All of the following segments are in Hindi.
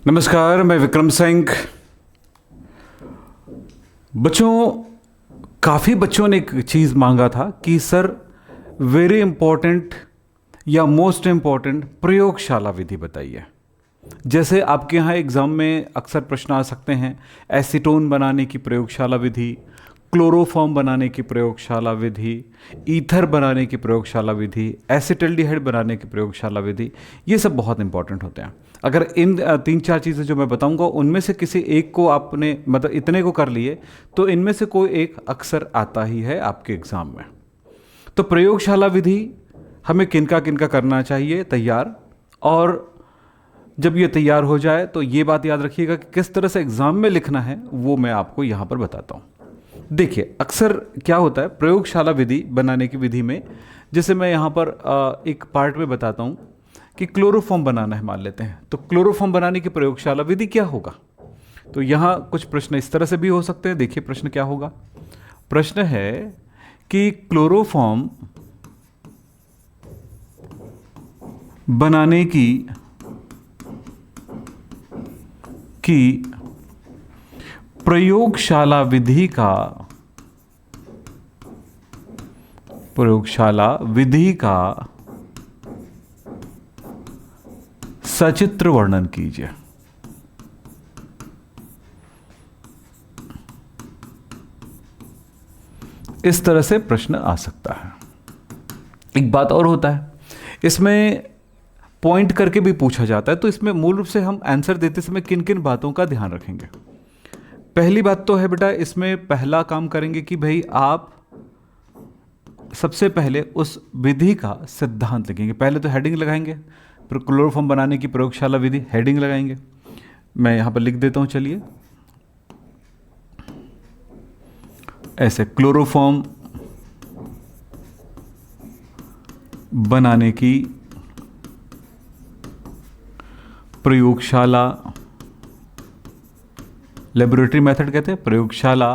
नमस्कार, मैं विक्रम सिंह। बच्चों, काफ़ी बच्चों ने एक चीज़ मांगा था कि सर वेरी इम्पोर्टेंट या मोस्ट इम्पोर्टेंट प्रयोगशाला विधि बताइए। जैसे आपके यहाँ एग्ज़ाम में अक्सर प्रश्न आ सकते हैं, एसीटोन बनाने की प्रयोगशाला विधि, क्लोरोफॉर्म बनाने की प्रयोगशाला विधि, ईथर बनाने की प्रयोगशाला विधि, एसिटल्डिहाइड बनाने की प्रयोगशाला विधि। ये सब बहुत इंपॉर्टेंट होते हैं। अगर इन तीन चार चीज़ें जो मैं बताऊंगा उनमें से किसी एक को आपने मतलब इतने को कर लिए तो इनमें से कोई एक अक्सर आता ही है आपके एग्ज़ाम में। तो प्रयोगशाला विधि हमें किनका किनका करना चाहिए तैयार, और जब ये तैयार हो जाए तो ये बात याद रखिएगा कि किस तरह से एग्ज़ाम में लिखना है वो मैं आपको यहाँ पर बताता हूँ। देखिए, अक्सर क्या होता है प्रयोगशाला विधि बनाने की विधि में, जैसे मैं यहाँ पर एक पार्ट में बताता हूँ कि क्लोरोफॉर्म बनाना है मान लेते हैं, तो क्लोरोफॉर्म बनाने की प्रयोगशाला विधि क्या होगा। तो यहाँ कुछ प्रश्न इस तरह से भी हो सकते हैं। देखिए प्रश्न क्या होगा। प्रश्न है कि क्लोरोफॉर्म बनाने की प्रयोगशाला विधि का सचित्र वर्णन कीजिए। इस तरह से प्रश्न आ सकता है। एक बात और होता है, इसमें पॉइंट करके भी पूछा जाता है। तो इसमें मूल रूप से हम आंसर देते समय किन किन बातों का ध्यान रखेंगे। पहली बात तो है बेटा, इसमें पहला काम करेंगे कि भाई आप सबसे पहले उस विधि का सिद्धांत लिखेंगे। पहले तो हेडिंग लगाएंगे, फिर क्लोरोफॉर्म बनाने की प्रयोगशाला विधि, हेडिंग लगाएंगे। मैं यहां पर लिख देता हूं, चलिए ऐसे, क्लोरोफॉर्म बनाने की प्रयोगशाला, लेबोरेटरी मेथड कहते हैं, प्रयोगशाला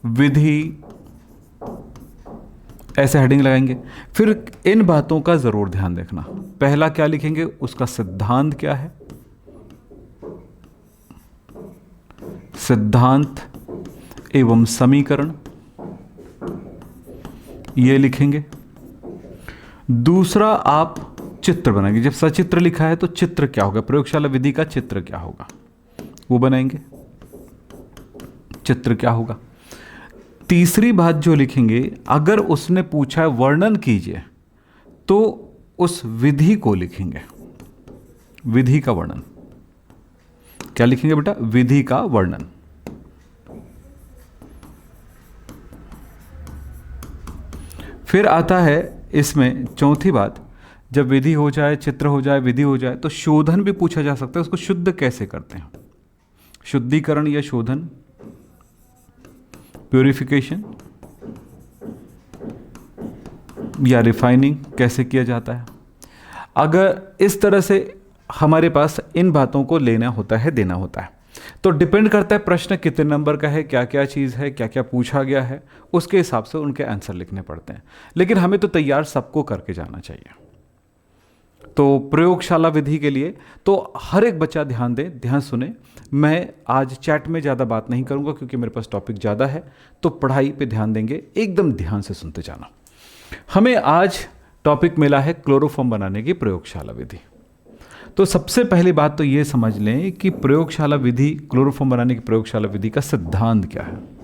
विधि, ऐसे हेडिंग लगाएंगे। फिर इन बातों का जरूर ध्यान देखना। पहला क्या लिखेंगे, उसका सिद्धांत क्या है, सिद्धांत एवं समीकरण, ये लिखेंगे। दूसरा आप चित्र बनाएंगे। जब सचित्र लिखा है तो चित्र क्या होगा, प्रयोगशाला विधि का चित्र क्या होगा वो बनाएंगे, चित्र क्या होगा। तीसरी बात जो लिखेंगे, अगर उसने पूछा है वर्णन कीजिए तो उस विधि को लिखेंगे, विधि का वर्णन। क्या लिखेंगे बेटा, विधि का वर्णन। फिर आता है इसमें चौथी बात, जब विधि हो जाए, चित्र हो जाए, विधि हो जाए, तो शोधन भी पूछा जा सकता है। उसको शुद्ध कैसे करते हैं, शुद्धिकरण या शोधन, प्यूरिफिकेशन या रिफाइनिंग कैसे किया जाता है। अगर इस तरह से हमारे पास इन बातों को लेना होता है, देना होता है, तो डिपेंड करता है प्रश्न कितने नंबर का है, क्या क्या चीज़ है, क्या क्या पूछा गया है, उसके हिसाब से उनके आंसर लिखने पड़ते हैं। लेकिन हमें तो तैयार सबको करके जाना चाहिए। तो प्रयोगशाला विधि के लिए तो हर एक बच्चा ध्यान दे, ध्यान सुने। मैं आज चैट में ज़्यादा बात नहीं करूंगा क्योंकि मेरे पास टॉपिक ज़्यादा है, तो पढ़ाई पे ध्यान देंगे, एकदम ध्यान से सुनते जाना। हमें आज टॉपिक मिला है क्लोरोफॉर्म बनाने की प्रयोगशाला विधि। तो सबसे पहली बात तो ये समझ लें कि प्रयोगशाला विधि, क्लोरोफॉर्म बनाने की प्रयोगशाला विधि का सिद्धांत क्या है।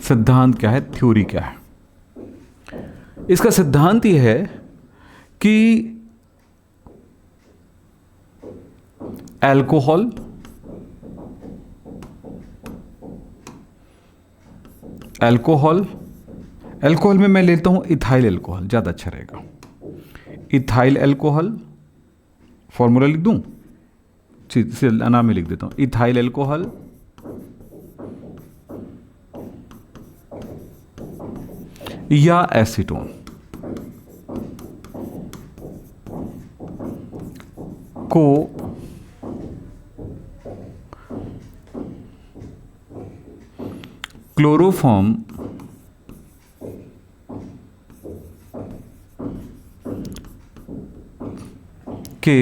सिद्धांत क्या है, थ्योरी क्या है। इसका सिद्धांत यह है कि अल्कोहल, अल्कोहल में मैं लेता हूं इथाइल अल्कोहल, ज़्यादा अच्छा रहेगा। इथाइल अल्कोहल, फॉर्मूला लिख दूं, नाम में लिख देता हूं, इथाइल अल्कोहल या एसीटोन को क्लोरोफॉर्म के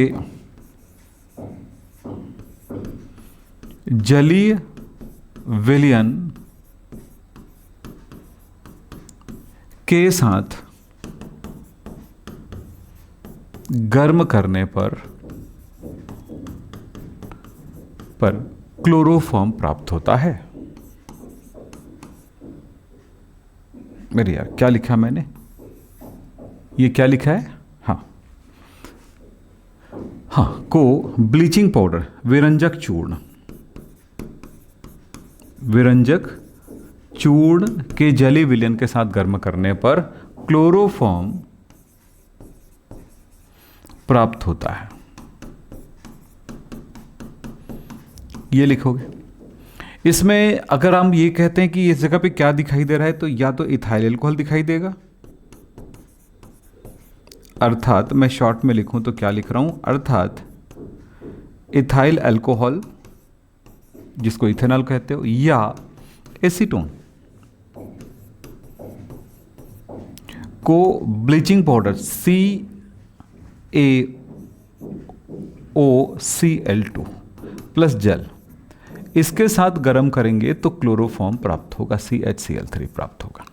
जलीय विलयन के साथ गर्म करने पर क्लोरोफॉर्म प्राप्त होता है। मेरे यार क्या लिखा मैंने, ये क्या लिखा है, हाँ को ब्लीचिंग पाउडर विरंजक चूर्ण के जलीय विलयन के साथ गर्म करने पर क्लोरोफॉर्म प्राप्त होता है। ये लिखोगे। इसमें अगर हम ये कहते हैं कि इस जगह पे क्या दिखाई दे रहा है, तो या तो इथाइल अल्कोहल दिखाई देगा, अर्थात मैं शॉर्ट में लिखूं तो क्या लिख रहा हूं, अर्थात इथाइल अल्कोहल जिसको इथेनॉल कहते हो, या एसीटोन को ब्लीचिंग पाउडर CaOCl2 प्लस जल इसके साथ गर्म करेंगे तो क्लोरोफॉर्म प्राप्त होगा, CHCl3 प्राप्त होगा।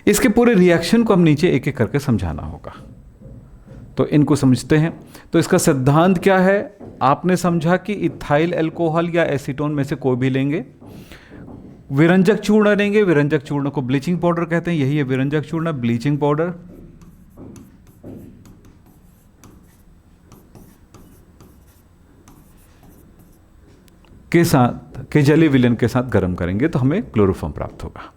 इसके पूरे रिएक्शन को हम नीचे एक एक करके समझाना होगा, तो इनको समझते हैं। तो इसका सिद्धांत क्या है, आपने समझा कि इथाइल अल्कोहल या एसीटोन में से कोई भी लेंगे, विरंजक चूर्ण लेंगे, विरंजक चूर्ण को ब्लीचिंग पाउडर कहते हैं, यही है विरंजक चूर्ण, ब्लीचिंग पाउडर के साथ के जलीय विलयन के साथ गर्म करेंगे तो हमें क्लोरोफॉर्म प्राप्त होगा।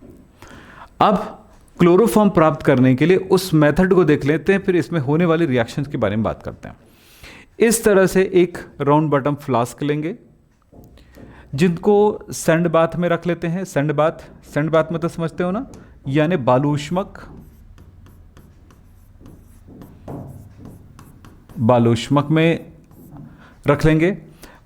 अब क्लोरोफॉर्म प्राप्त करने के लिए उस मेथड को देख लेते हैं, फिर इसमें होने वाली रिएक्शंस के बारे में बात करते हैं। इस तरह से एक राउंड बॉटम फ्लास्क लेंगे जिनको सैंड बाथ में रख लेते हैं। सैंड बाथ में तो समझते हो ना, यानी बालूष्मक में रख लेंगे,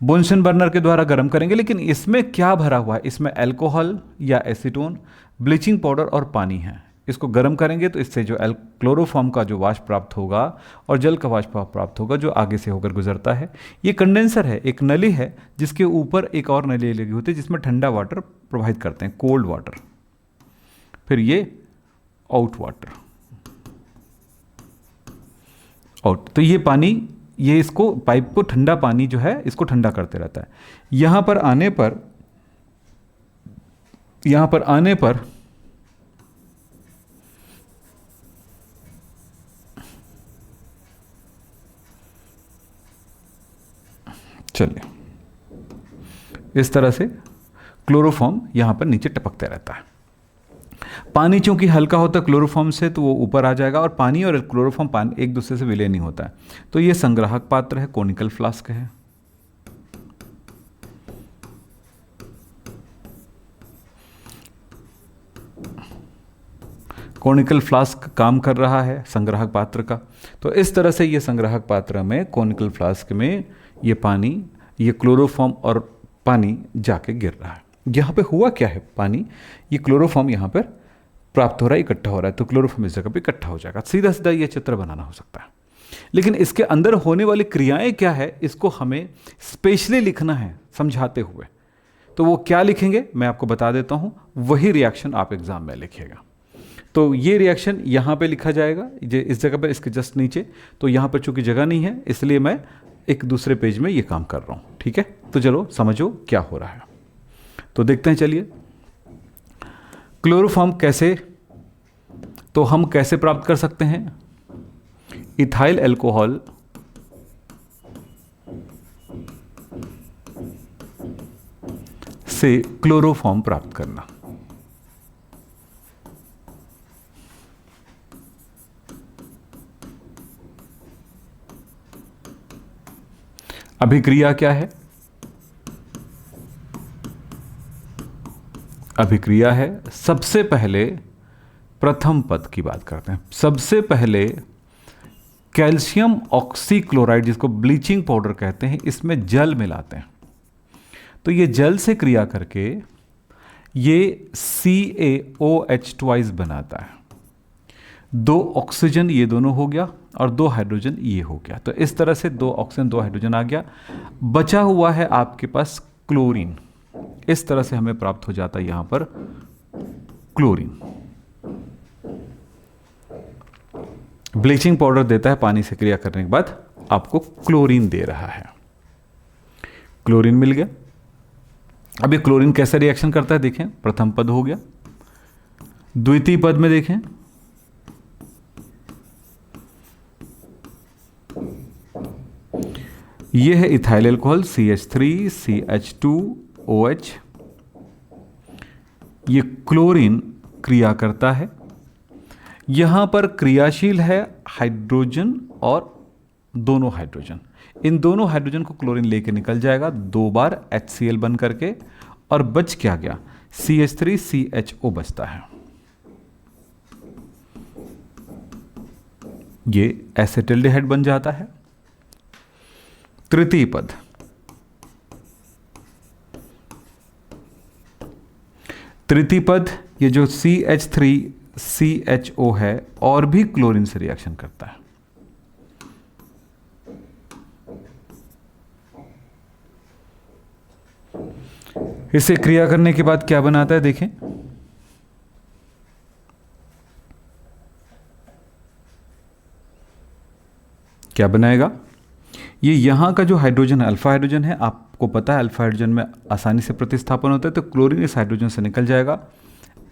बुनसन बर्नर के द्वारा गर्म करेंगे। लेकिन इसमें क्या भरा हुआ है, इसमें अल्कोहल या एसीटोन, ब्लीचिंग पाउडर और पानी है। इसको गर्म करेंगे तो इससे जो क्लोरोफॉर्म का जो वाष्प प्राप्त होगा और जल का वाष्प प्राप्त होगा जो आगे से होकर गुजरता है। ये कंडेंसर है, एक नली है जिसके ऊपर एक और नली लगी होती है जिसमें ठंडा वाटर प्रवाहित करते हैं, कोल्ड वाटर, फिर ये आउट वाटर आउट। तो ये पानी, ये इसको पाइप को ठंडा पानी जो है इसको ठंडा करते रहता है। यहां पर आने पर चलिए इस तरह से क्लोरोफॉर्म यहां पर नीचे टपकते रहता है। पानी चूंकि हल्का होता है क्लोरोफॉर्म से तो वो ऊपर आ जाएगा, और पानी और क्लोरोफॉर्म एक दूसरे से विलय नहीं होता है। तो ये संग्राहक पात्र है, कोनिकल फ्लास्क है। कोनिकल फ्लास्क काम कर रहा है संग्राहक पात्र का। तो इस तरह से ये संग्राहक पात्र में, कोनिकल फ्लास्क में ये पानी, ये क्लोरोफॉर्म और पानी जाके गिर रहा है। यहाँ पे हुआ क्या है, पानी, ये क्लोरोफॉर्म यहाँ पर प्राप्त हो रहा है, इकट्ठा हो रहा है, तो क्लोरोफॉर्म इस जगह पे इकट्ठा हो जाएगा। सीधा सीधा ये चित्र बनाना हो सकता है, लेकिन इसके अंदर होने वाली क्रियाएं क्या है इसको हमें स्पेशली लिखना है समझाते हुए। तो वो क्या लिखेंगे मैं आपको बता देता हूँ, वही रिएक्शन आप एग्जाम में लिखिएगा। तो ये रिएक्शन यहाँ पे लिखा जाएगा, इस जगह पर, इसके जस्ट नीचे। तो यहाँ पर चूंकि जगह नहीं है इसलिए मैं एक दूसरे पेज में ये काम कर रहा हूँ, ठीक है। तो चलो समझो क्या हो रहा है, तो देखते हैं। चलिए, क्लोरोफॉर्म कैसे, तो हम कैसे प्राप्त कर सकते हैं, इथाइल अल्कोहल से क्लोरोफॉर्म प्राप्त करना। अभिक्रिया क्या है, अभिक्रिया है, सबसे पहले प्रथम पद की बात करते हैं। सबसे पहले कैल्शियम ऑक्सीक्लोराइड, जिसको ब्लीचिंग पाउडर कहते हैं, इसमें जल मिलाते हैं। तो ये जल से क्रिया करके ये CaOH ट्वाइस बनाता है। 2 ऑक्सीजन ये दोनों हो गया और 2 हाइड्रोजन ये हो गया। तो इस तरह से 2 ऑक्सीजन 2 हाइड्रोजन आ गया। बचा हुआ है आपके पास क्लोरीन। इस तरह से हमें प्राप्त हो जाता है यहां पर क्लोरीन। ब्लीचिंग पाउडर देता है, पानी से क्रिया करने के बाद आपको क्लोरीन दे रहा है। क्लोरीन मिल गया। अब ये क्लोरीन कैसा रिएक्शन करता है देखें। प्रथम पद हो गया, द्वितीय पद में देखें यह है इथाइल अल्कोहल CH3 CH2OH। ये क्लोरीन क्रिया करता है। यहां पर क्रियाशील है हाइड्रोजन और दोनों हाइड्रोजन। इन दोनों हाइड्रोजन को क्लोरीन लेके निकल जाएगा 2 बार HCl बन करके, और बच क्या गया CH3 CHO बचता है। ये एसिटिल्डिहाइड बन जाता है। तृतीय पद, तृतीय पद ये जो CH3 CHO है और भी क्लोरीन से रिएक्शन करता है। इसे क्रिया करने के बाद क्या बनाता है देखें। क्या बनाएगा, ये यहां का जो हाइड्रोजन है अल्फा हाइड्रोजन है, आपको पता है अल्फा हाइड्रोजन में आसानी से प्रतिस्थापन होता है, तो क्लोरीन इस हाइड्रोजन से निकल जाएगा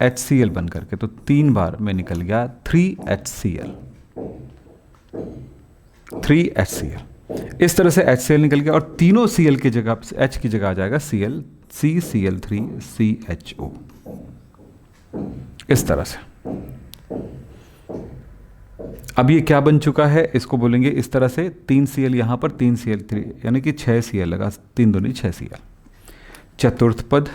HCl बन करके। तो 3 बार में निकल गया 3HCl। 3HCl इस तरह से HCl निकल गया, और तीनों Cl की जगह H की जगह आ जाएगा Cl CCl3 CHO। इस तरह से अब ये क्या बन चुका है, इसको बोलेंगे इस तरह से 3 Cl यहां पर 3 Cl3 यानी कि 6 Cl लगा, 3 दूनी 6 Cl। चतुर्थ पद,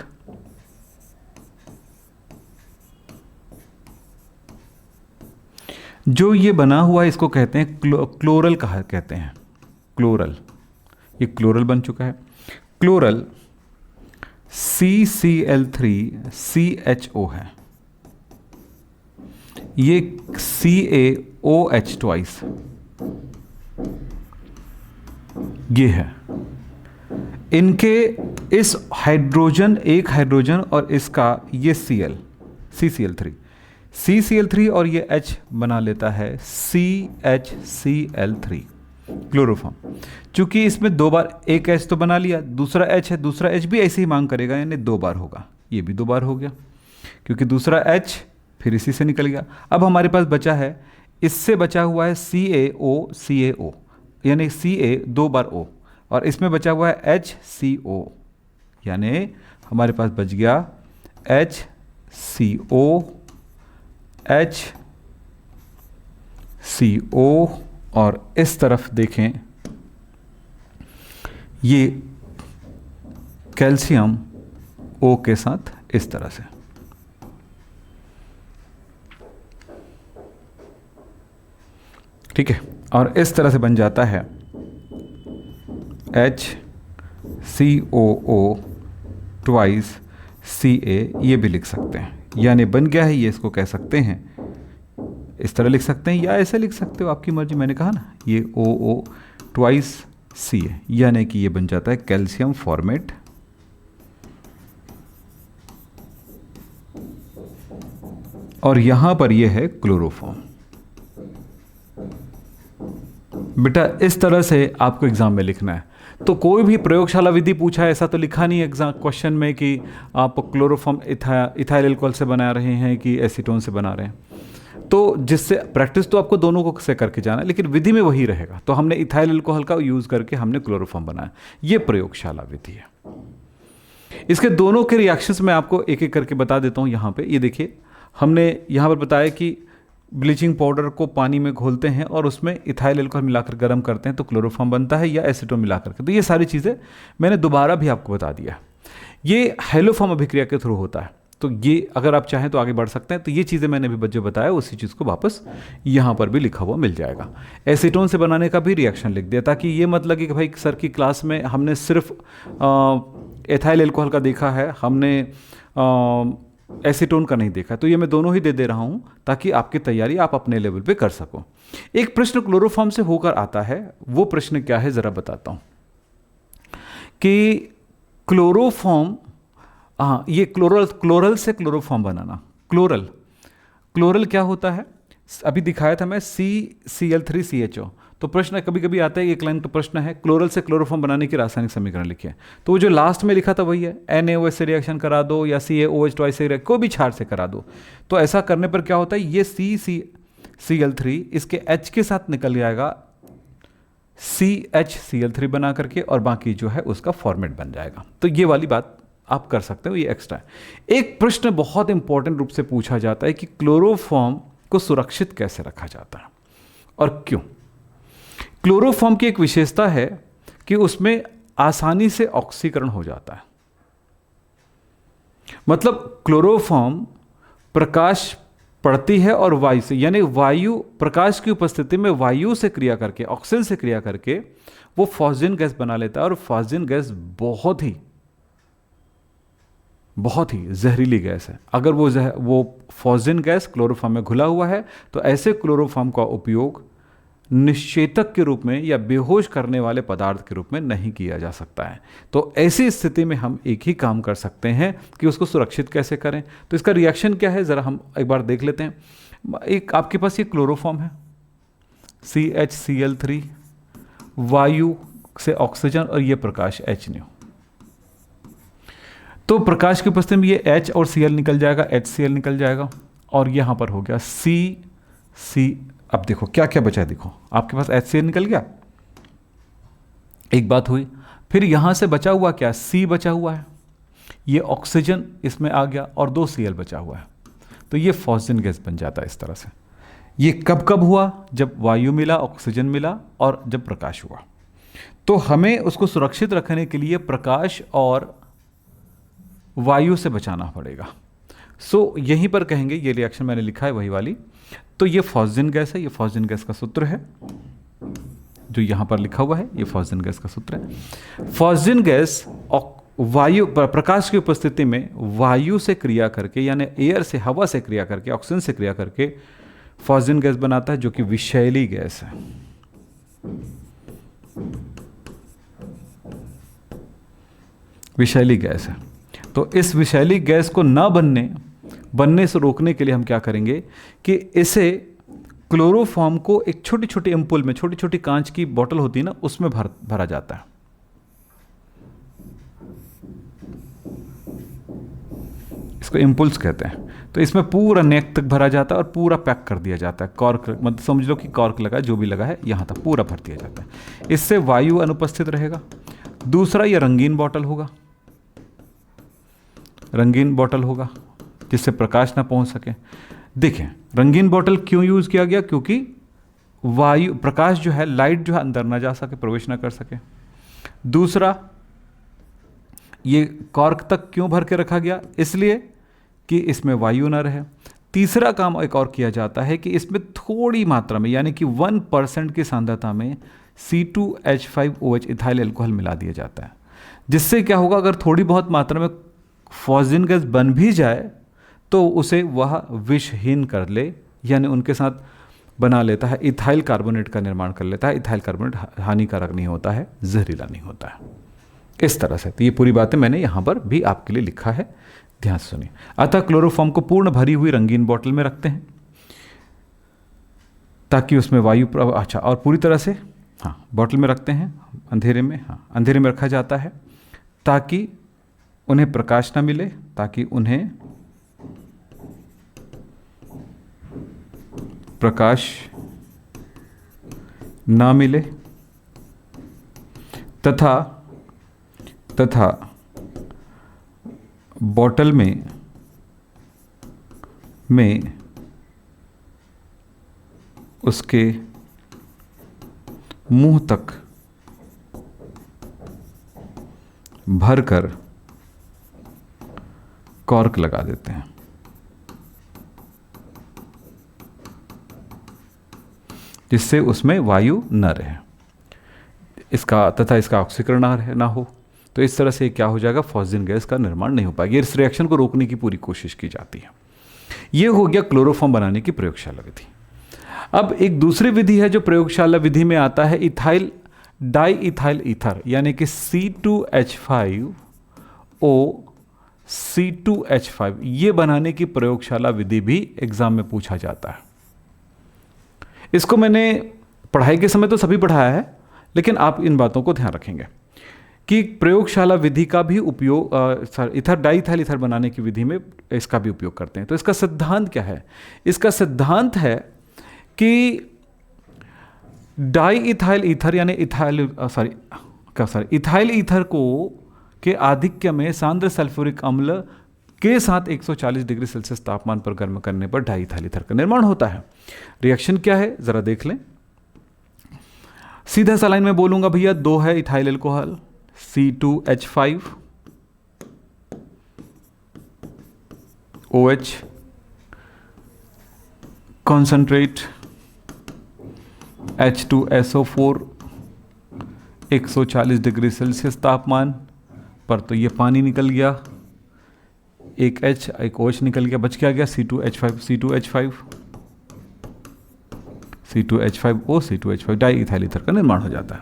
जो ये बना हुआ है इसको कहते हैं क्लोरल कहा कहते हैं, क्लोरल। ये क्लोरल बन चुका है। क्लोरल CCl3 CHO है, ये CaOH ट्वाइस ये है। इनके इस हाइड्रोजन, एक हाइड्रोजन और इसका ये CCl3 और ये H बना लेता है CHCl3 क्लोरोफॉर्म। चूंकि इसमें 2 बार एक H तो बना लिया, दूसरा H है, दूसरा H भी ऐसे ही मांग करेगा, यानी 2 बार होगा। ये भी 2 बार हो गया क्योंकि दूसरा H फिर इसी से निकल गया। अब हमारे पास बचा है, इससे बचा हुआ है CaO यानी Ca 2 बार O, और इसमें बचा हुआ है HCO, यानी हमारे पास बच गया HCO, और इस तरफ देखें ये कैल्शियम O के साथ इस तरह से। ठीक है, और इस तरह से बन जाता है HCOO ट्वाइस Ca। ये भी लिख सकते हैं, यानी बन गया है, ये इसको कह सकते हैं, इस तरह लिख सकते हैं या ऐसे लिख सकते हो, आपकी मर्जी। मैंने कहा ना ये OO ट्वाइस Ca, यानी कि ये बन जाता है कैल्शियम फॉर्मेट। और यहां पर ये है क्लोरोफॉर्म। बेटा इस तरह से आपको एग्जाम में लिखना है। तो कोई भी प्रयोगशाला विधि पूछा है, ऐसा तो लिखा नहीं एग्जाम क्वेश्चन में कि आप क्लोरोफॉर्म इथाइल अल्कोहल से बना रहे हैं कि एसीटोन से बना रहे हैं। तो जिससे प्रैक्टिस तो आपको दोनों को से करके जाना है, लेकिन विधि में वही रहेगा। तो हमने इथाइल अल्कोहल का यूज़ करके हमने क्लोरोफॉर्म बनाया। ये प्रयोगशाला विधि है। इसके दोनों के रिएक्शंस मैं आपको एक एक करके बता देता हूँ। यहाँ पे ये देखिए, हमने यहाँ पर बताया कि ब्लीचिंग पाउडर को पानी में घोलते हैं और उसमें इथाइल अल्कोहल मिलाकर गर्म करते हैं तो क्लोरोफॉर्म बनता है, या एसीटोन मिलाकर के। तो ये सारी चीज़ें मैंने दोबारा भी आपको बता दिया। ये हैलोफॉर्म अभिक्रिया के थ्रू होता है। तो ये अगर आप चाहें तो आगे बढ़ सकते हैं। तो ये चीज़ें मैंने भी जो बताया उसी चीज़ को वापस यहाँ पर भी लिखा हुआ मिल जाएगा। एसीटोन से बनाने का भी रिएक्शन लिख दिया, ताकि ये मत लगे कि भाई सर की क्लास में हमने सिर्फ एथाइल एल्कोहल का देखा है हमने, एसीटोन का नहीं देखा। तो ये मैं दोनों ही दे रहा हूँ ताकि आपकी तैयारी आप अपने लेवल पे कर सको। एक प्रश्न क्लोरोफॉर्म से होकर आता है, वो प्रश्न क्या है ज़रा बताता हूँ कि क्लोरोफॉर्म, हाँ ये क्लोरल से क्लोरोफॉर्म बनाना। क्लोरल क्या होता है, अभी दिखाया था मैं, CCl3CHO। तो प्रश्न कभी कभी आता है, एक लाइन का प्रश्न है क्लोरल से क्लोरोफॉर्म बनाने की रासायनिक समीकरण लिखिए। तो वो जो लास्ट में लिखा था वही है, NaOH से रिएक्शन करा दो या CaOH ट्वाइस से कोई भी क्षार से करा दो। तो ऐसा करने पर क्या होता है, ये CCl3 इसके H के साथ निकल जाएगा CHCl3 बना करके, और बाकी जो है उसका फॉर्मेट बन जाएगा। तो ये वाली बात आप कर सकते हो, ये एक्स्ट्रा है। एक प्रश्न बहुत इंपॉर्टेंट रूप से पूछा जाता है कि क्लोरोफॉर्म को सुरक्षित कैसे रखा जाता है और क्यों। क्लोरोफॉर्म की एक विशेषता है कि उसमें आसानी से ऑक्सीकरण हो जाता है। मतलब क्लोरोफॉर्म प्रकाश पड़ती है और वायु से, यानी वायु, प्रकाश की उपस्थिति में वायु से क्रिया करके, ऑक्सीजन से क्रिया करके वो फॉस्जिन गैस बना लेता है। और फॉस्जिन गैस बहुत ही जहरीली गैस है। अगर वो फॉस्जिन गैस क्लोरोफॉर्म में घुला हुआ है तो ऐसे क्लोरोफॉर्म का उपयोग निश्चेतक के रूप में या बेहोश करने वाले पदार्थ के रूप में नहीं किया जा सकता है। तो ऐसी स्थिति में हम एक ही काम कर सकते हैं कि उसको सुरक्षित कैसे करें। तो इसका रिएक्शन क्या है ज़रा हम एक बार देख लेते हैं। एक आपके पास ये क्लोरोफॉर्म है, CHCl3, वायु से ऑक्सीजन, और ये प्रकाश HNO। तो प्रकाश की उपस्थिति में ये H और Cl निकल जाएगा, HCl निकल जाएगा, और यहां पर हो गया C। अब देखो क्या क्या बचा है, देखो आपके पास HCl निकल गया, एक बात हुई। फिर यहां से बचा हुआ क्या, C बचा हुआ है, ये ऑक्सीजन इसमें आ गया, और 2 Cl बचा हुआ है। तो ये फॉस्जिन गैस बन जाता है इस तरह से। ये कब कब हुआ, जब वायु मिला, ऑक्सीजन मिला, और जब प्रकाश हुआ। तो हमें उसको सुरक्षित रखने के लिए प्रकाश और वायु से बचाना पड़ेगा। सो यहीं पर कहेंगे, ये रिएक्शन मैंने लिखा है वही वाली। तो ये फॉस्जिन गैस है, ये फॉस्जिन गैस का सूत्र है जो यहां पर लिखा हुआ है, ये फॉस्जिन गैस का सूत्र है। फॉस्जिन गैस वायु, प्रकाश की उपस्थिति में वायु से क्रिया करके, यानी एयर से, हवा से क्रिया करके, ऑक्सीजन से क्रिया करके फॉस्जिन गैस बनाता है, जो कि विषैली गैस है। विषैली गैस है। तो इस विषैली गैस को ना बनने से रोकने के लिए हम क्या करेंगे कि इसे, क्लोरोफॉर्म को एक छोटी छोटी एम्पुल में, छोटी छोटी कांच की बोतल होती है ना, उसमें भरा जाता है। इसको इम्पुल्स कहते हैं। तो इसमें पूरा नेक तक भरा जाता है और पूरा पैक कर दिया जाता है। कॉर्क, मतलब समझ लो कि कॉर्क लगा, जो भी लगा है यहाँ तक पूरा भर दिया जाता है। इससे वायु अनुपस्थित रहेगा। दूसरा, ये रंगीन बोतल होगा, रंगीन बोतल होगा जिससे प्रकाश ना पहुंच सके। देखें, रंगीन बोतल क्यों यूज़ किया गया, क्योंकि वायु, प्रकाश जो है, लाइट जो है अंदर ना जा सके, प्रवेश ना कर सके। दूसरा, ये कॉर्क तक क्यों भर के रखा गया, इसलिए कि इसमें वायु ना रहे। तीसरा काम एक और किया जाता है कि इसमें थोड़ी मात्रा में, यानी कि 1% की सांद्रता में C2H5OH इथाइल अल्कोहल मिला दिया जाता है, जिससे क्या होगा, अगर थोड़ी बहुत मात्रा में फॉस्जिन गैस बन भी जाए तो उसे वह विषहीन कर ले, यानी उनके साथ बना लेता है, इथाइल कार्बोनेट का निर्माण कर लेता है। इथाइल कार्बोनेट हानिकारक नहीं होता है, जहरीला नहीं होता है, इस तरह से। तो ये पूरी बातें मैंने यहाँ पर भी आपके लिए लिखा है, ध्यान से सुनिए। अतः क्लोरोफॉर्म को पूर्ण भरी हुई रंगीन बोतल में रखते हैं ताकि उसमें वायु, अच्छा, और पूरी तरह से, हाँ, बोतल में रखते हैं अंधेरे में, हाँ, अंधेरे में रखा जाता है ताकि उन्हें प्रकाश ना मिले, ताकि उन्हें प्रकाश ना मिले, तथा बोतल में उसके मुंह तक भरकर कॉर्क लगा देते हैं। जिससे उसमें वायु न रहे, इसका ऑक्सीकरण ना हो। तो इस तरह से क्या हो जाएगा, फॉस्फेन गैस का निर्माण नहीं हो पाएगा। इस रिएक्शन को रोकने की पूरी कोशिश की जाती है। ये हो गया क्लोरोफॉर्म बनाने की प्रयोगशाला विधि। अब एक दूसरी विधि है जो प्रयोगशाला विधि में आता है, इथाइल डाई इथाइल ईथर, यानी कि C2H5O C2H5, ये बनाने की प्रयोगशाला विधि भी एग्जाम में पूछा जाता है। इसको मैंने पढ़ाई के समय तो सभी पढ़ाया है, लेकिन आप इन बातों को ध्यान रखेंगे कि प्रयोगशाला विधि का भी उपयोग इथर डाई इथाइल ईथर बनाने की विधि में इसका भी उपयोग करते हैं। तो इसका सिद्धांत क्या है? इसका सिद्धांत है कि डाई इथाइल ईथर यानी इथाइल ईथर को के आधिक्य में सांद्र सल्फ्यूरिक अम्ल के साथ 140 डिग्री सेल्सियस तापमान पर गर्म करने पर डाई इथाइल ईथर का निर्माण होता है। रिएक्शन क्या है जरा देख लें। सीधा सा लाइन में बोलूंगा भैया, 2 है ethyl alcohol C2H5 OH concentrate H2SO4 140 degree Celsius तापमान पर, तो ये पानी निकल गया, एक H एक OH निकल गया, बच क्या गया C2H5O C2H5 di ethyl ether का निर्माण हो जाता है।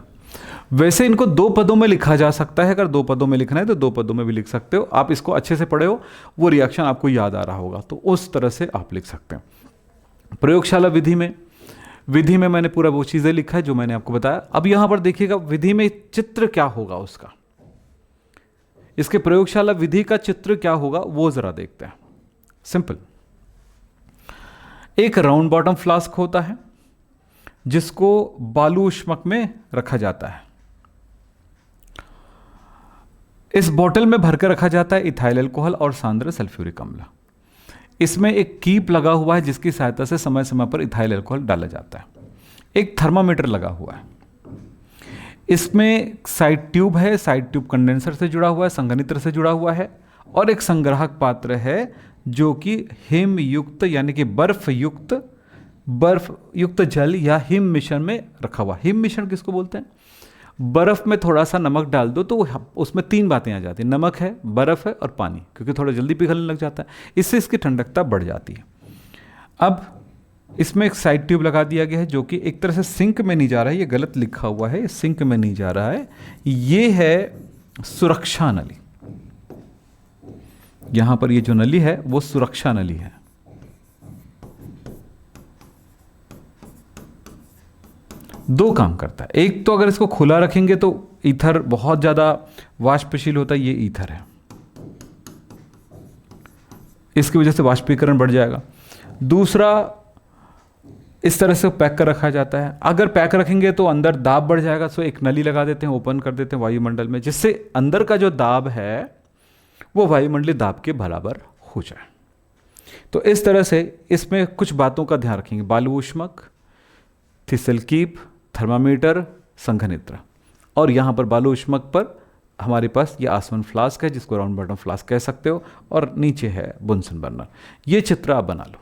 वैसे इनको 2 पदों में लिखा जा सकता है। अगर 2 पदों में लिखना है तो 2 पदों में भी लिख सकते हो। आप इसको अच्छे से पढ़े हो, वो रिएक्शन आपको याद आ रहा होगा, तो उस तरह से आप लिख सकते हैं। प्रयोगशाला विधि में मैंने पूरा वो चीजें लिखा है जो मैंने आपको बताया। अब यहां पर देखिएगा विधि में चित्र क्या होगा उसका, इसके प्रयोगशाला विधि का चित्र क्या होगा वो जरा देखते हैं। सिंपल, एक राउंड बॉटम फ्लास्क होता है जिसको बालू ऊष्मक में रखा जाता है। इस बोतल में भरकर रखा जाता है इथाइल अल्कोहल और सांद्र सल्फ्यूरिक अम्ल। इसमें एक कीप लगा हुआ है जिसकी सहायता से समय समय पर इथाइल अल्कोहल डाला जाता है। एक थर्मामीटर लगा हुआ है। इसमें साइड ट्यूब है, साइड ट्यूब कंडेंसर से जुड़ा हुआ है, संघनित्र से जुड़ा हुआ है, और एक संग्राहक पात्र है जो कि हिम युक्त यानी कि बर्फ युक्त जल या हिम मिश्रण में रखा हुआ। हिम मिश्रण किसको बोलते हैं? बर्फ में थोड़ा सा नमक डाल दो तो उसमें 3 बातें आ जाती हैं, नमक है, बर्फ है और पानी, क्योंकि थोड़ा जल्दी पिघलने लग जाता है, इससे इसकी ठंडकता बढ़ जाती है। अब इसमें एक साइड ट्यूब लगा दिया गया है जो कि एक तरह से सिंक में नहीं जा रहा है, ये गलत लिखा हुआ है, सिंक में नहीं जा रहा है, ये है सुरक्षा नली। यहां पर ये जो नली है वो सुरक्षा नली है। दो काम करता है, एक तो अगर इसको खुला रखेंगे तो ईथर बहुत ज्यादा वाष्पशील होता है, ये ईथर है, इसकी वजह से वाष्पीकरण बढ़ जाएगा। दूसरा, इस तरह से पैक कर रखा जाता है। अगर पैक रखेंगे तो अंदर दाब बढ़ जाएगा, सो एक नली लगा देते हैं, ओपन कर देते हैं वायुमंडल में, जिससे अंदर का जो दाब है वो वायुमंडलीय दाब के बराबर हो जाए। तो इस तरह से इसमें कुछ बातों का ध्यान रखेंगे, बालू ऊष्मक, थिसल कीप, थर्मामीटर, संघनित्र, और यहां पर बालू ऊष्मक पर हमारे पास ये आसवन फ्लास्क है जिसको राउंड बॉटम फ्लास्क कह सकते हो, और नीचे है बुनसन बर्नर। ये चित्र आप बना लो।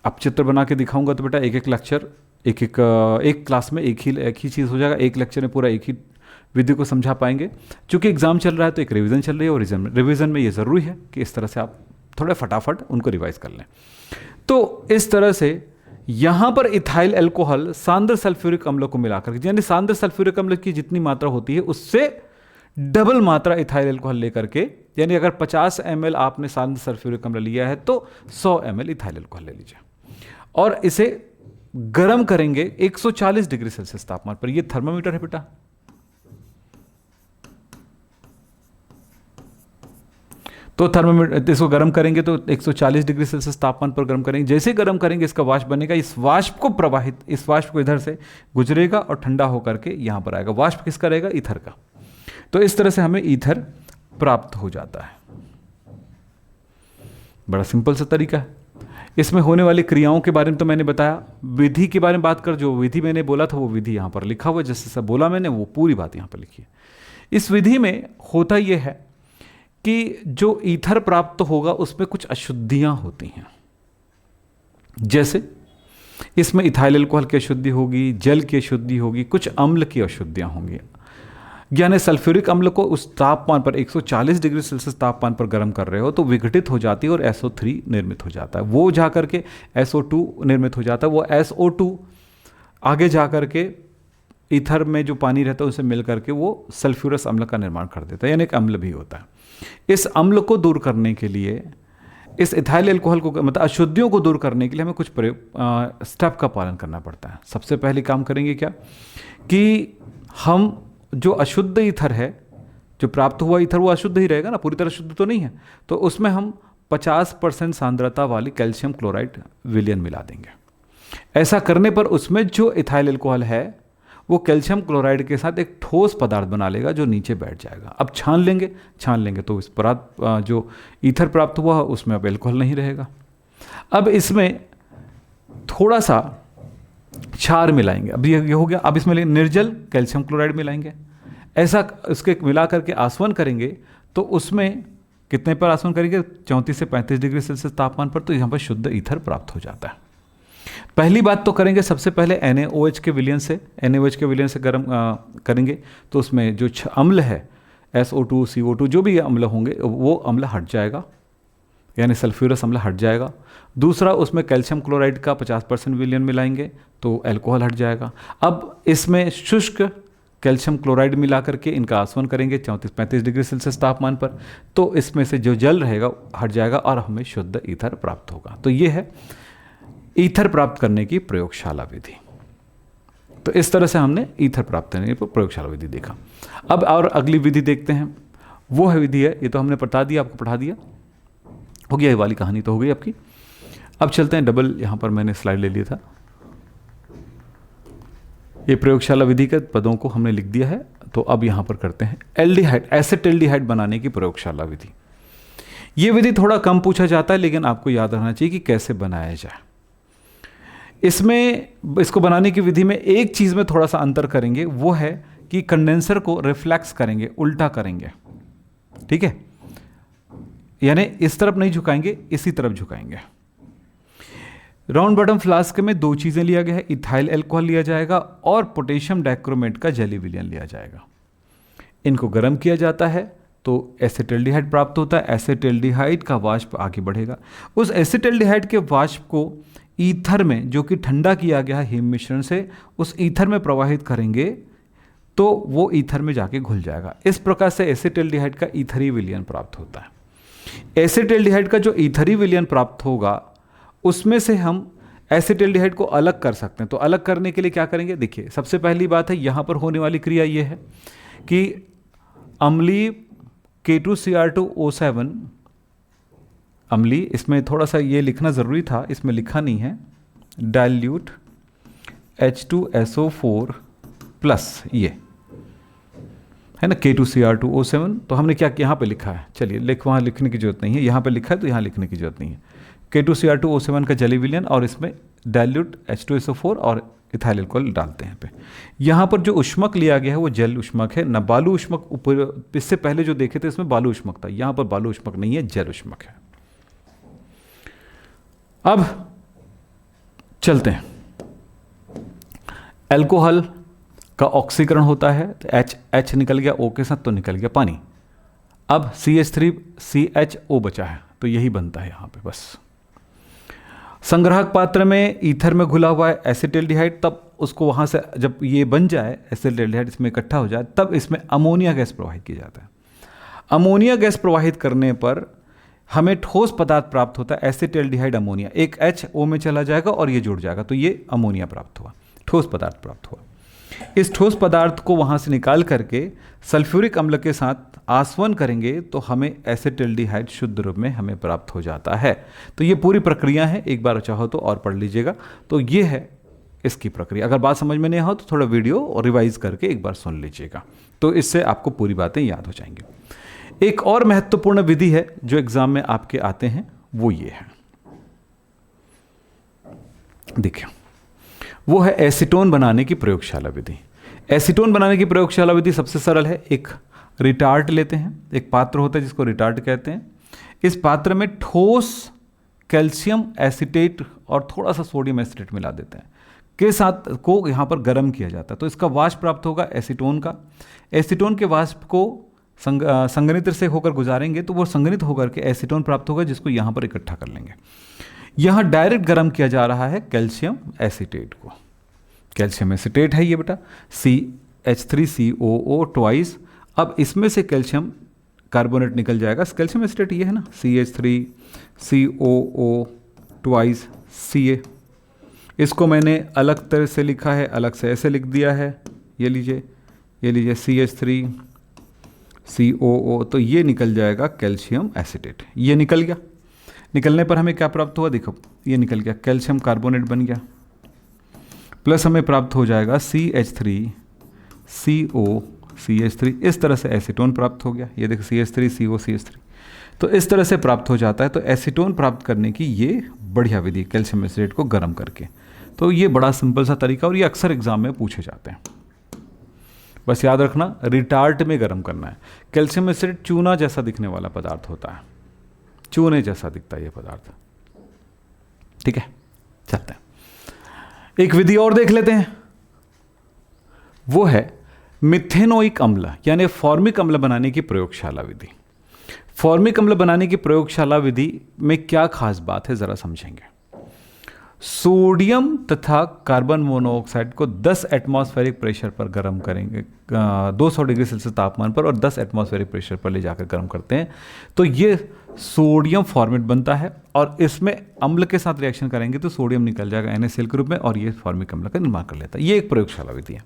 अब चित्र बना के दिखाऊंगा तो बेटा एक लेक्चर एक क्लास में एक ही चीज़ हो जाएगा, एक लेक्चर में पूरा एक ही विधि को समझा पाएंगे। चूंकि एग्जाम चल रहा है तो एक रिवीजन चल रही है, और रिवीजन में ये ज़रूरी है कि इस तरह से आप थोड़ा फटाफट उनको रिवाइज कर लें। तो इस तरह से यहां पर इथाइल अल्कोहल सांद्र सल्फ्यूरिक अम्ल को मिलाकर, यानी सांद्र सल्फ्यूरिक अम्ल की जितनी मात्रा होती है उससे डबल मात्रा इथाइल अल्कोहल लेकर के, यानी अगर 50 ml आपने सांद्र सल्फ्यूरिक अम्ल लिया है तो 100 ml इथाइल अल्कोहल ले लीजिए, और इसे गर्म करेंगे 140 डिग्री सेल्सियस तापमान पर। यह थर्मामीटर है बेटा, तो थर्मामीटर इसको गर्म करेंगे तो 140 डिग्री सेल्सियस तापमान पर गर्म करेंगे। जैसे गर्म करेंगे इसका वाष्प बनेगा, इस वाष्प को इधर से गुजरेगा और ठंडा होकर के यहां पर आएगा। वाष्प किसका रहेगा? ईथर का। तो इस तरह से हमें ईथर प्राप्त हो जाता है। बड़ा सिंपल सा तरीका है। इसमें होने वाली क्रियाओं के बारे में तो मैंने बताया। विधि के बारे में बात कर, जो विधि मैंने बोला था वो विधि यहां पर लिखा हुआ है, जैसे सब बोला मैंने वो पूरी बात यहां पर लिखी है। इस विधि में होता यह है कि जो ईथर प्राप्त होगा उसमें कुछ अशुद्धियां होती हैं, जैसे इसमें इथाइल अल्कोहल की अशुद्धि होगी, जल की अशुद्धि होगी, कुछ अम्ल की अशुद्धियां होंगी। यानी सल्फ्यूरिक अम्ल को उस तापमान पर 140 डिग्री सेल्सियस तापमान पर गर्म कर रहे हो तो विघटित हो जाती है और SO3 निर्मित हो जाता है, वो जा करके SO2 निर्मित हो जाता है, वो SO2 आगे जा करके ईथर में जो पानी रहता है उससे मिल करके वो सल्फ्यूरस अम्ल का निर्माण कर देता है, यानी एक अम्ल भी होता है। इस अम्ल को दूर करने के लिए, इस इथाइल अल्कोहल को मतलब अशुद्धियों को दूर करने के लिए हमें कुछ स्टेप का पालन करना पड़ता है। सबसे पहले काम करेंगे क्या कि हम जो अशुद्ध ईथर है, जो प्राप्त हुआ ईथर वो अशुद्ध ही रहेगा ना, पूरी तरह शुद्ध तो नहीं है, तो उसमें हम 50% सांद्रता वाली कैल्शियम क्लोराइड विलयन मिला देंगे। ऐसा करने पर उसमें जो इथाइल अल्कोहल है वो कैल्शियम क्लोराइड के साथ एक ठोस पदार्थ बना लेगा जो नीचे बैठ जाएगा। अब छान लेंगे तो इस पदार्थ जो ईथर प्राप्त हुआ उसमें अब अल्कोहल नहीं रहेगा। अब इसमें थोड़ा सा क्षार मिलाएंगे, अब ये हो गया। अब इसमें निर्जल कैल्शियम क्लोराइड मिलाएंगे। ऐसा उसके मिला करके आसवन करेंगे तो उसमें कितने पर आसवन करेंगे, 34 से 35 डिग्री सेल्सियस तापमान पर, तो यहाँ पर शुद्ध ईथर प्राप्त हो जाता है। पहली बात तो करेंगे सबसे पहले NaOH के विलयन से गर्म करेंगे, तो उसमें जो अम्ल है SO2 CO2 जो भी अम्ल होंगे वो अम्ल हट जाएगा, यानी सल्फ्यूरस अम्ल हट जाएगा। दूसरा, उसमें कैल्शियम क्लोराइड का 50% विलयन मिलाएंगे तो अल्कोहल हट जाएगा। अब इसमें शुष्क कैल्शियम क्लोराइड मिला करके इनका आसवन करेंगे 34-35 डिग्री सेल्सियस तापमान पर, तो इसमें से जो जल रहेगा हट जाएगा और हमें शुद्ध ईथर प्राप्त होगा। तो ये है ईथर प्राप्त करने की प्रयोगशाला विधि। तो इस तरह से हमने ईथर प्राप्त करने की प्रयोगशाला विधि देखा। अब और अगली विधि देखते हैं, वो है विधि है, ये तो हमने बता दिया, आपको पढ़ा दिया, हो गया, ये वाली कहानी तो हो गई आपकी। अब चलते हैं, डबल यहाँ पर मैंने स्लाइड ले लिया था, ये प्रयोगशाला विधि के पदों को हमने लिख दिया है। तो अब यहाँ पर करते हैं एल्डिहाइड, एसिटिल्डिहाइड बनाने की प्रयोगशाला विधि। ये विधि थोड़ा कम पूछा जाता है, लेकिन आपको याद रखना चाहिए कि कैसे बनाया जाए। इसमें इसको बनाने की विधि में एक चीज़ में थोड़ा सा अंतर करेंगे, वो है कि कंडेंसर को रिफ्लेक्स करेंगे, उल्टा करेंगे, ठीक है, यानी इस तरफ नहीं झुकाएंगे, इसी तरफ झुकाएंगे। राउंड बॉटम फ्लास्क में दो चीज़ें लिया गया है, इथाइल अल्कोहल लिया जाएगा और पोटेशियम डाइक्रोमेट का जेली विलयन लिया जाएगा। इनको गर्म किया जाता है तो एसिटिल्डिहाइड प्राप्त होता है। एसिटिल्डिहाइड का वाष्प आगे बढ़ेगा, उस एसिटिल्डिहाइड के वाष्प को ईथर में, जो कि ठंडा किया गया हिम मिश्रण से, उस ईथर में प्रवाहित करेंगे तो वो ईथर में जाके घुल जाएगा। इस प्रकार से एसिटिल्डिहाइड का ईथरी विलयन प्राप्त होता है। एसिटिल्डिहाइड का जो ईथरी विलयन प्राप्त होगा उसमें से हम एसिटिल्डिहाइड को अलग कर सकते हैं। तो अलग करने के लिए क्या करेंगे, देखिए सबसे पहली बात है यहाँ पर होने वाली क्रिया ये है कि अम्लीय K2Cr2O7 अम्लीय, इसमें थोड़ा सा ये लिखना ज़रूरी था, इसमें लिखा नहीं है, डाइल्यूट H2SO4 प्लस, ये है ना K2Cr2O7। तो हमने क्या यहाँ पे लिखा है, चलिए वहाँ लिखने की जरूरत नहीं है, यहाँ पे लिखा है तो यहाँ लिखने की जरूरत नहीं है। K2Cr2O7 का जली विलयन और इसमें डाइल्यूट H2SO4 और इथाइल अल्कोहल डालते हैं पे। यहाँ पर जो उष्मक लिया गया है वो जल उष्मक है, न बालू उष्मक। ऊपर इससे पहले जो देखे थे इसमें बालू उष्मक था, यहाँ पर बालू उष्मक नहीं है, जल उष्मक है। अब चलते हैं, अल्कोहल का ऑक्सीकरण होता है, तो H निकल गया, O के साथ तो निकल गया पानी। अब CH3CHO बचा है, तो यही बनता है यहाँ पे बस। संग्राहक पात्र में ईथर में घुला हुआ है एसिटिल्डिहाइड, तब उसको वहाँ से जब ये बन जाए, एसिटिल्डिहाइड इसमें इकट्ठा हो जाए, तब इसमें अमोनिया गैस प्रवाहित किया जाता है। अमोनिया गैस प्रवाहित करने पर हमें ठोस पदार्थ प्राप्त होता है, एसिटिल्डिहाइड अमोनिया। एक H O में चला जाएगा और ये जुड़ जाएगा, तो ये अमोनिया प्राप्त हुआ, ठोस पदार्थ प्राप्त हुआ। इस ठोस पदार्थ को वहाँ से निकाल करके सल्फ्यूरिक अम्ल के साथ आसवन करेंगे तो हमें एसिटिल्डिहाइड शुद्ध रूप में हमें प्राप्त हो जाता है। तो ये पूरी प्रक्रिया है, एक बार चाहो तो और पढ़ लीजिएगा। तो ये है इसकी प्रक्रिया। अगर बात समझ में नहीं हो तो थोड़ा वीडियो और रिवाइज करके एक बार सुन लीजिएगा, तो इससे आपको पूरी बातें याद हो जाएंगी। एक और महत्वपूर्ण विधि है जो एग्जाम में आपके आते हैं, वो ये है, देखिए, वो है एसीटोन बनाने की प्रयोगशाला विधि। एसीटोन बनाने की प्रयोगशाला विधि सबसे सरल है। एक रिटार्ट लेते हैं, एक पात्र होता है जिसको रिटार्ट कहते हैं। इस पात्र में ठोस कैल्शियम एसीटेट और थोड़ा सा सोडियम एसीटेट मिला देते हैं। के साथ को यहाँ पर गर्म किया जाता है, तो इसका वाष्प प्राप्त होगा एसीटोन का। एसीटोन के वाष्प को संघनित्र से होकर गुजारेंगे तो वो संघनित होकर के एसीटोन प्राप्त होगा, जिसको यहाँ पर इकट्ठा कर लेंगे। यहाँ डायरेक्ट गर्म किया जा रहा है कैल्शियम एसीटेट को। कैल्शियम एसीटेट है ये बेटा, CH3COO ट्वाइस। अब इसमें से कैल्शियम कार्बोनेट निकल जाएगा। कैल्शियम एसीटेट ये है ना, CH3COO ट्वाइस Ca। इसको मैंने अलग तरह से लिखा है, अलग से ऐसे लिख दिया है। ये लीजिए CH3COO, तो ये निकल जाएगा कैल्शियम एसीटेट। ये निकल गया। निकलने पर हमें क्या प्राप्त हुआ, देखो ये निकल गया, कैल्शियम कार्बोनेट बन गया, प्लस हमें प्राप्त हो जाएगा CH3COCH3। इस तरह से एसीटोन प्राप्त हो गया। ये देखो CH3COCH3, तो इस तरह से प्राप्त हो जाता है। तो एसीटोन प्राप्त करने की ये बढ़िया विधि, कैल्शियम एसीटेट को गर्म करके। तो ये बड़ा सिंपल सा तरीका, और ये अक्सर एग्जाम में पूछे जाते हैं। बस याद रखना, रिटार्ट में गर्म करना है। कैल्शियम एसिड चूना जैसा दिखने वाला पदार्थ होता है, चूने जैसा दिखता है ये पदार्थ। ठीक है, चलते हैं एक विधि और देख लेते हैं। वो है मिथेनोइक अम्ल यानी फॉर्मिक अम्ल बनाने की प्रयोगशाला विधि। फॉर्मिक अम्ल बनाने की प्रयोगशाला विधि में क्या खास बात है, जरा समझेंगे। सोडियम तथा कार्बन मोनोऑक्साइड को 10 एटमॉस्फेरिक प्रेशर पर गर्म करेंगे, 200 डिग्री सेल्सियस तापमान पर, और 10 एटमॉस्फेरिक प्रेशर पर ले जाकर गर्म करते हैं तो ये सोडियम फॉर्मेट बनता है। और इसमें अम्ल के साथ रिएक्शन करेंगे तो सोडियम निकल जाएगा NaCl के रूप में, और ये फॉर्मिक अम्ल का निर्माण कर लेता है। ये एक प्रयोगशाला विधि है।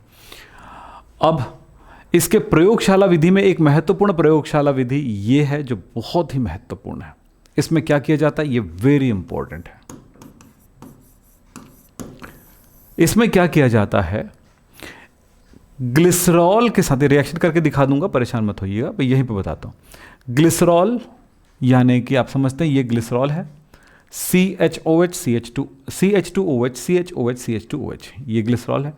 अब इसके प्रयोगशाला विधि में एक महत्वपूर्ण प्रयोगशाला विधि ये है जो बहुत ही महत्वपूर्ण है। इसमें क्या किया जाता है, ये वेरी इंपॉर्टेंट है। इसमें क्या किया जाता है, ग्लिसरॉल के साथ रिएक्शन करके दिखा दूंगा, परेशान मत होइएगा, मैं यहीं पे बताता हूं। ग्लिसरॉल यानी कि आप समझते हैं ये ग्लिसरॉल है, CHOH CH2OH CHOH CH2OH, ये ग्लिसरॉल है।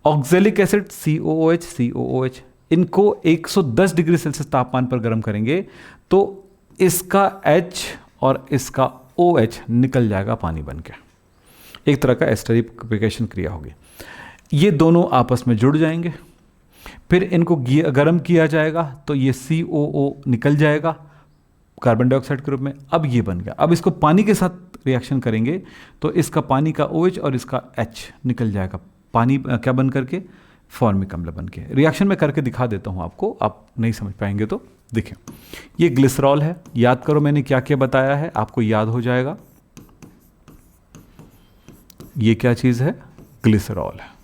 ऑक्जेलिक एसिड COOH, इनको 110 डिग्री सेल्सियस तापमान पर गर्म करेंगे तो इसका H और इसका OH निकल जाएगा पानी बन के, एक तरह का एस्टरिफिकेशन क्रिया होगी। ये दोनों आपस में जुड़ जाएंगे, फिर इनको गर्म किया जाएगा तो ये COO निकल जाएगा कार्बन डाइऑक्साइड के रूप में। अब ये बन गया। अब इसको पानी के साथ रिएक्शन करेंगे तो इसका पानी का OH और इसका H निकल जाएगा, पानी क्या बन करके, फॉर्मिक अम्ल बन के। रिएक्शन में करके दिखा देता हूँ आपको, आप नहीं समझ पाएंगे तो देखें। ये ग्लिसरॉल है, याद करो मैंने क्या क्या बताया है, आपको याद हो जाएगा। ये क्या चीज है, ग्लिसरॉल है।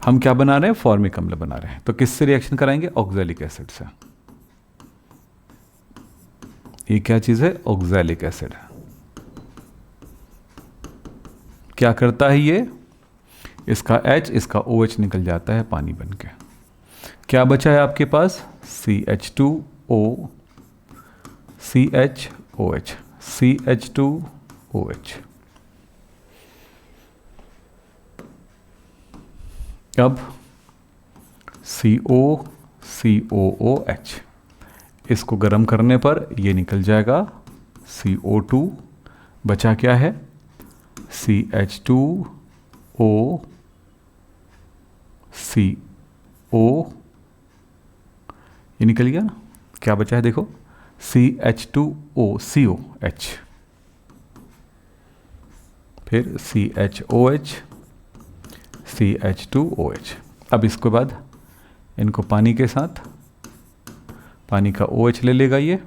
हम क्या बना रहे हैं, फॉर्मिक अम्ल बना रहे हैं। तो किससे रिएक्शन कराएंगे, ऑक्जेलिक एसिड से। ये क्या चीज है, ऑक्जेलिक एसिड। क्या करता है ये, इसका H इसका OH निकल जाता है पानी बन के। क्या बचा है आपके पास, CH2O CHOH CH2OH। अब COOH, इसको गर्म करने पर ये निकल जाएगा CO2, बचा क्या है, CH2O CO, ये निकल गया ना। क्या बचा है देखो, CH2O COH, फिर CHOH CH2OH। अब इसके बाद इनको पानी के साथ, पानी का OH ले लेगा ये,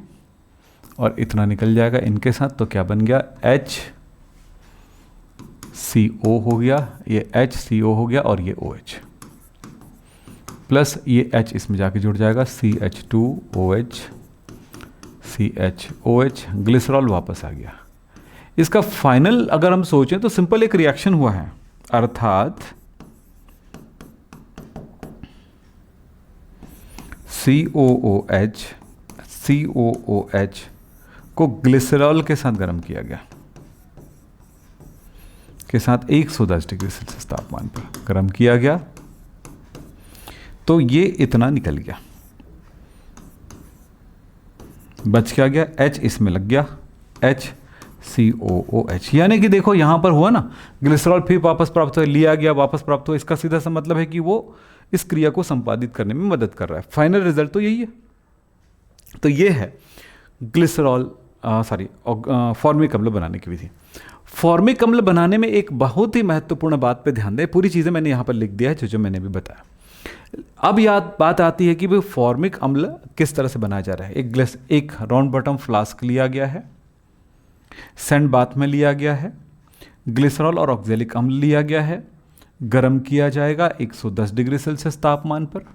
और इतना निकल जाएगा इनके साथ। तो क्या बन गया, HCO हो गया, ये HCO हो गया, और ये OH प्लस ये H इसमें जाके जुड़ जाएगा, CH2OH CHOH, ग्लिसरॉल वापस आ गया। इसका फाइनल अगर हम सोचें तो सिंपल एक रिएक्शन हुआ है, अर्थात COOH को ग्लिसरॉल के साथ गर्म किया गया, के साथ 110 डिग्री सेल्सियस तापमान पर गर्म किया गया, तो ये इतना निकल गया, बच क्या गया, H इसमें लग गया, H COOH। यानी कि देखो यहाँ पर हुआ ना, ग्लिसरॉल फिर वापस प्राप्त हुआ, लिया गया वापस प्राप्त हुआ, इसका सीधा सा मतलब है कि वो इस क्रिया को संपादित करने में मदद कर रहा है। फाइनल रिजल्ट तो यही है। तो ये है ग्लिसरॉल फॉर्मिक अम्ल बनाने की विधि। फॉर्मिक अम्ल बनाने में एक बहुत ही महत्वपूर्ण बात पे ध्यान दें। पूरी चीज़ें मैंने यहाँ पर लिख दिया है जो मैंने भी बताया। अब याद बात आती है कि भाई फॉर्मिक अम्ल किस तरह से बनाया जा रहा है। एक राउंड बॉटम फ्लास्क लिया गया है, सैंड बाथ में लिया गया है, ग्लिसरॉल और ऑक्जेलिक अम्ल लिया गया है, गर्म किया जाएगा 110 डिग्री सेल्सियस तापमान पर।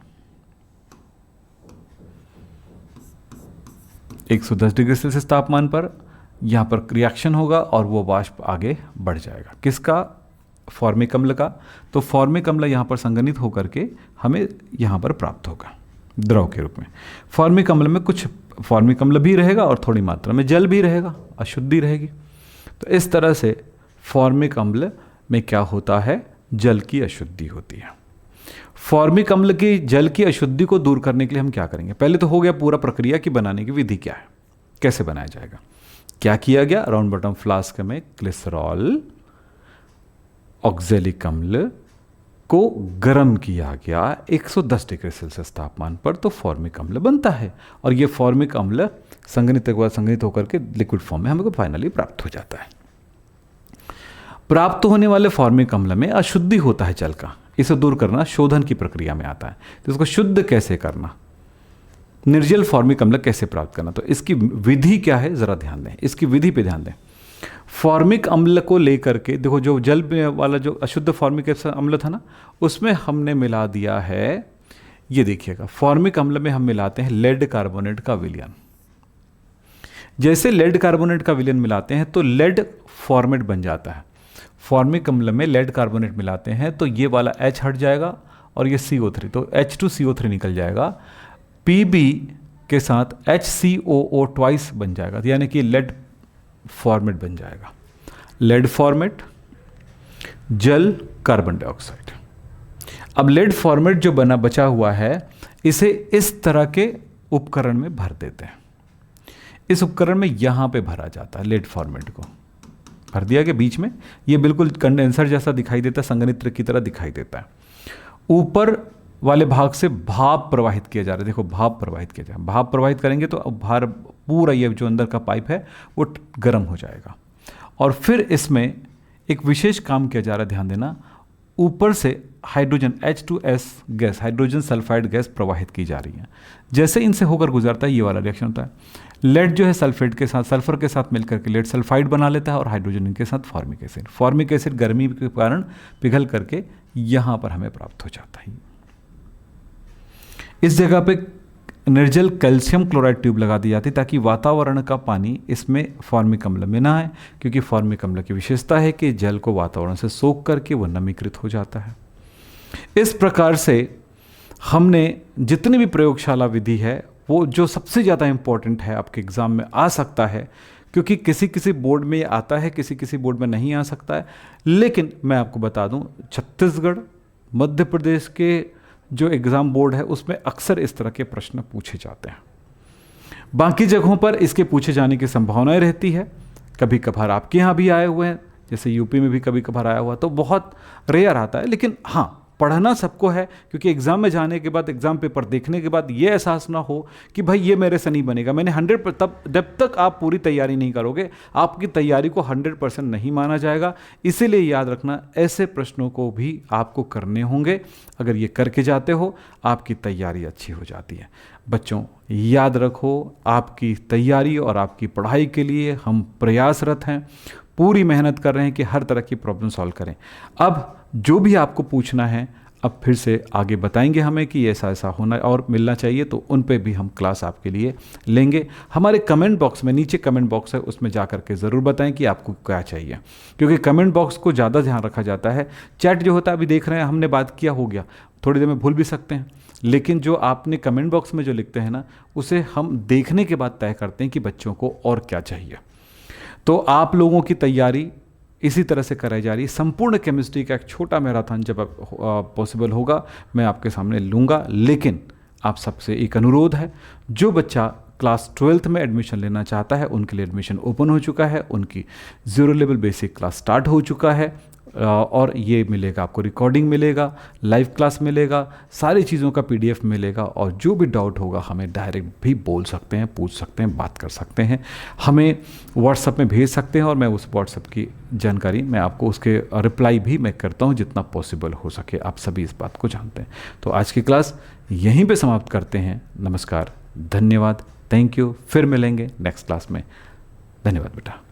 110 डिग्री सेल्सियस तापमान पर यहाँ पर रिएक्शन होगा और वो वाष्प आगे बढ़ जाएगा। किसका? फॉर्मिक अम्ल का। तो फॉर्मिक अम्ल यहाँ पर संघनित होकर के हमें यहाँ पर प्राप्त होगा द्रव के रूप में। फॉर्मिक अम्ल में कुछ फॉर्मिक अम्ल भी रहेगा और थोड़ी मात्रा में जल भी रहेगा, अशुद्धि रहेगी। तो इस तरह से फॉर्मिक अम्ल में क्या होता है? जल की अशुद्धि होती है। फॉर्मिक अम्ल की जल की अशुद्धि को दूर करने के लिए हम क्या करेंगे? पहले तो हो गया पूरा प्रक्रिया की बनाने की विधि क्या है, कैसे बनाया जाएगा। क्या किया गया? राउंड बॉटम फ्लास्क में ग्लिसरॉल ऑक्जेलिक अम्ल को गर्म किया गया 110 डिग्री सेल्सियस तापमान पर, तो फॉर्मिक अम्ल बनता है। और ये फॉर्मिक अम्ल संघनित होकर के लिक्विड फॉर्म में हमको फाइनली प्राप्त हो जाता है। प्राप्त होने वाले फॉर्मिक अम्ल में अशुद्धि होता है जल का, इसे दूर करना शोधन की प्रक्रिया में आता है। तो इसको शुद्ध कैसे करना, निर्जल फॉर्मिक अम्ल कैसे प्राप्त करना, तो इसकी विधि क्या है जरा ध्यान दें। इसकी विधि पे ध्यान दें। फॉर्मिक अम्ल को लेकर के देखो, जो जल में वाला जो अशुद्ध फॉर्मिक अम्ल था ना, उसमें हमने मिला दिया है, ये देखिएगा, फॉर्मिक अम्ल में हम मिलाते हैं लेड कार्बोनेट का विलयन। जैसे लेड कार्बोनेट का विलयन मिलाते हैं तो लेड फॉर्मेट बन जाता है। फॉर्मिक अम्ल में लेड कार्बोनेट मिलाते हैं तो ये वाला H हट जाएगा और ये CO3, तो H2CO3 निकल जाएगा। Pb के साथ HCOO ट्वाइस बन जाएगा, यानी कि लेड फॉर्मेट बन जाएगा। लेड फॉर्मेट, जल, कार्बन डाइऑक्साइड। अब लेड फॉर्मेट जो बचा हुआ है, इसे इस तरह के उपकरण में भर देते हैं। इस उपकरण में यहां पे भरा जाता है, लेड फॉर्मेट को भर दिया गया बीच में। ये बिल्कुल कंडेंसर जैसा दिखाई देता है, संघनित्र की तरह दिखाई देता है। ऊपर वाले भाग से भाप प्रवाहित किया जा रहा है। देखो, भाप प्रवाहित किया जाए, भाप प्रवाहित करेंगे तो अब भार पूरा ये जो अंदर का पाइप है वो गर्म हो जाएगा। और फिर इसमें एक विशेष काम किया जा रहा है, ध्यान देना। ऊपर से hydrogen H2S gas, hydrogen sulphide gas प्रवाहित की जा रही है। जैसे इनसे होकर गुजरता है, ये वाला रिएक्शन होता है। लेड जो है सल्फेट के साथ, सल्फर के साथ मिलकर के लेड सल्फाइड बना लेता है और हाइड्रोजन के साथ फॉर्मिक एसिड। फॉर्मिक एसिड गर्मी के कारण पिघल करके यहाँ पर हमें प्राप्त हो जाता है। इस जगह पे निर्जल कैल्शियम क्लोराइड ट्यूब लगा दी जाती ताकि वातावरण का पानी इसमें फॉर्मिक अम्ल में ना आए, क्योंकि फॉर्मिक अम्ल की विशेषता है कि जल को वातावरण से सोख करके वह नमीकृत हो जाता है। इस प्रकार से हमने जितनी भी प्रयोगशाला विधि है, वो जो सबसे ज़्यादा इम्पोर्टेंट है, आपके एग्ज़ाम में आ सकता है, क्योंकि किसी किसी बोर्ड में ये आता है, किसी किसी बोर्ड में नहीं आ सकता है। लेकिन मैं आपको बता दूं, छत्तीसगढ़, मध्य प्रदेश के जो एग्ज़ाम बोर्ड है उसमें अक्सर इस तरह के प्रश्न पूछे जाते हैं। बाकी जगहों पर इसके पूछे जाने की संभावनाएं रहती है। कभी कभार आपके यहाँ भी आए हुए हैं, जैसे यूपी में भी कभी कभार आया हुआ, तो बहुत रेयर आता है। लेकिन हाँ, पढ़ना सबको है, क्योंकि एग्ज़ाम में जाने के बाद, एग्ज़ाम पेपर देखने के बाद ये एहसास ना हो कि भाई ये मेरे से नहीं बनेगा। मैंने 100, तब जब तक आप पूरी तैयारी नहीं करोगे, आपकी तैयारी को 100% नहीं माना जाएगा। इसीलिए याद रखना, ऐसे प्रश्नों को भी आपको करने होंगे। अगर ये करके जाते हो, आपकी तैयारी अच्छी हो जाती है। बच्चों, याद रखो, आपकी तैयारी और आपकी पढ़ाई के लिए हम प्रयासरत हैं, पूरी मेहनत कर रहे हैं कि हर तरह की प्रॉब्लम सॉल्व करें। अब जो भी आपको पूछना है, अब फिर से आगे बताएंगे हमें कि ऐसा ऐसा होना और मिलना चाहिए, तो उन पे भी हम क्लास आपके लिए लेंगे। हमारे कमेंट बॉक्स में, नीचे कमेंट बॉक्स है, उसमें जा करके ज़रूर बताएं कि आपको क्या चाहिए, क्योंकि कमेंट बॉक्स को ज़्यादा ध्यान रखा जाता है। चैट जो होता है, अभी देख रहे हैं, हमने बात किया, हो गया, थोड़ी देर में भूल भी सकते हैं। लेकिन जो आपने कमेंट बॉक्स में जो लिखते हैं ना, उसे हम देखने के बाद तय करते हैं कि बच्चों को और क्या चाहिए। तो आप लोगों की तैयारी इसी तरह से कराई जा रही है। संपूर्ण केमिस्ट्री का एक छोटा मैराथन जब पॉसिबल होगा, मैं आपके सामने लूँगा। लेकिन आप सबसे एक अनुरोध है, जो बच्चा क्लास 12th में एडमिशन लेना चाहता है उनके लिए एडमिशन ओपन हो चुका है, उनकी 0 लेवल बेसिक क्लास स्टार्ट हो चुका है और ये मिलेगा आपको, रिकॉर्डिंग मिलेगा, लाइव क्लास मिलेगा, सारी चीज़ों का PDF मिलेगा और जो भी डाउट होगा हमें डायरेक्ट भी बोल सकते हैं, पूछ सकते हैं, बात कर सकते हैं, हमें व्हाट्सएप में भेज सकते हैं और मैं उस व्हाट्सएप की जानकारी मैं आपको उसके रिप्लाई भी मैं करता हूँ जितना पॉसिबल हो सके। आप सभी इस बात को जानते हैं। तो आज की क्लास यहीं पे समाप्त करते हैं। नमस्कार, धन्यवाद, थैंक यू। फिर मिलेंगे नेक्स्ट क्लास में। धन्यवाद बेटा।